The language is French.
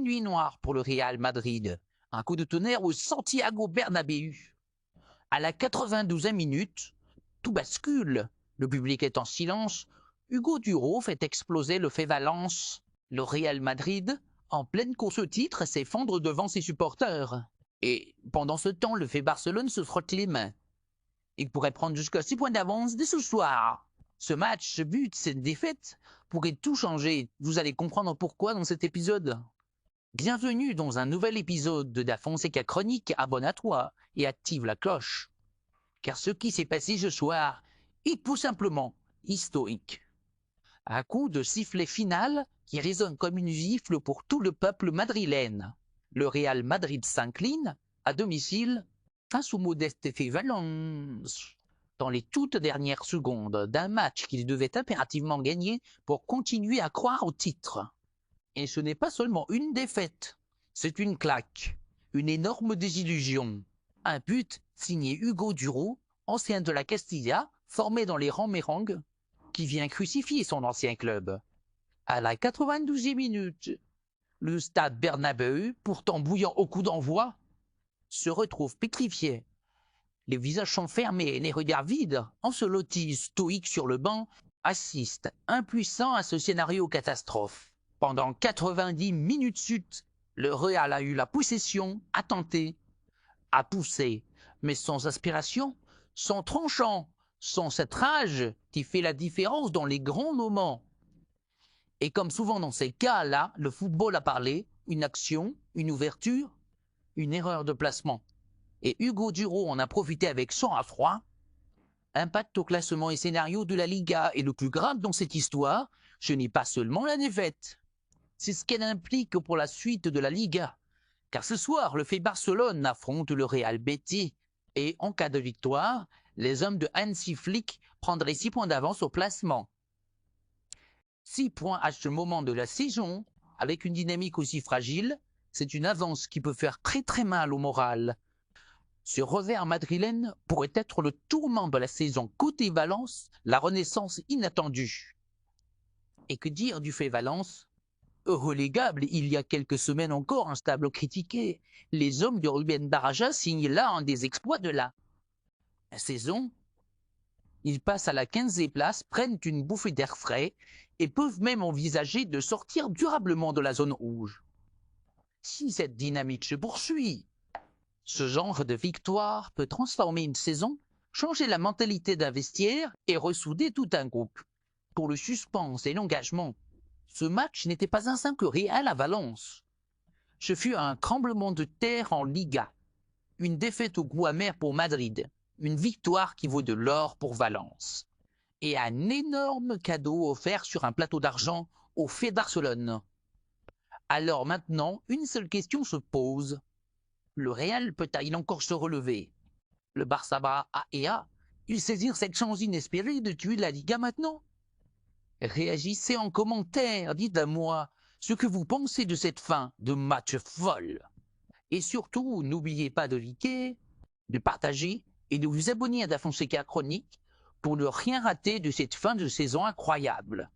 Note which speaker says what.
Speaker 1: une nuit noire pour le Real Madrid. Un coup de tonnerre au Santiago Bernabéu. À la 92e minute, tout bascule. Le public est en silence. Hugo Duro fait exploser le fait Valence. Le Real Madrid, en pleine course au titre, s'effondre devant ses supporters. Et pendant ce temps, le fait Barcelone se frotte les mains. Il pourrait prendre jusqu'à 6 points d'avance dès ce soir. Ce match, ce but, cette défaite pourrait tout changer. Vous allez comprendre pourquoi dans cet épisode. Bienvenue dans un nouvel épisode de Da Fonseca Chronique. Abonne-toi et active la cloche. Car ce qui s'est passé ce soir est tout simplement historique. À coup de sifflet final qui résonne comme une gifle pour tout le peuple madrilène, le Real Madrid s'incline à domicile face au modeste FC Valence. Dans les toutes dernières secondes d'un match qu'il devait impérativement gagner pour continuer à croire au titre. Et ce n'est pas seulement une défaite, c'est une claque, une énorme désillusion. Un but signé Hugo Duro, ancien de la Castilla, formé dans les rangs mérengues, qui vient crucifier son ancien club. À la 92e minute, le stade Bernabéu, pourtant bouillant au coup d'envoi, se retrouve pétrifié. Les visages sont fermés, les regards vides. Ancelotti, stoïque sur le banc, assiste, impuissant à ce scénario catastrophe. Pendant 90 minutes suite, le Real a eu la possession, a tenté, a poussé, mais sans aspiration, sans tranchant, sans cette rage qui fait la différence dans les grands moments. Et comme souvent dans ces cas-là, le football a parlé, une action, une ouverture, une erreur de placement. Et Hugo Duro en a profité avec sang-froid. Impact au classement et scénario de la Liga. Et le plus grave dans cette histoire, ce n'est pas seulement la défaite. C'est ce qu'elle implique pour la suite de la Liga. Car ce soir, le FC Barcelone affronte le Real Betis. Et en cas de victoire, les hommes de Hansi Flick prendraient 6 points d'avance au classement. 6 points à ce moment de la saison, avec une dynamique aussi fragile, c'est une avance qui peut faire très très mal au moral. Ce revers madrilène pourrait être le tourment de la saison côté Valence, la renaissance inattendue. Et que dire du fait Valence? Relégable il y a quelques semaines encore, instable critiqué, les hommes de Rubén Baraja signent là un des exploits de la saison. Ils passent à la 15e place, prennent une bouffée d'air frais et peuvent même envisager de sortir durablement de la zone rouge. Si cette dynamique se poursuit, ce genre de victoire peut transformer une saison, changer la mentalité d'un vestiaire et ressouder tout un groupe. Pour le suspense et l'engagement, ce match n'était pas un simple Real à Valence. Ce fut un tremblement de terre en Liga, une défaite au goût amer pour Madrid, une victoire qui vaut de l'or pour Valence, et un énorme cadeau offert sur un plateau d'argent au FC Barcelone. Alors maintenant, une seule question se pose. Le Real peut-il encore se relever? Le Barça il saisir cette chance inespérée de tuer la Liga maintenant? Réagissez en commentaire, dites-moi ce que vous pensez de cette fin de match folle. Et surtout, n'oubliez pas de liker, de partager et de vous abonner à Da Fonseca Chronique pour ne rien rater de cette fin de saison incroyable.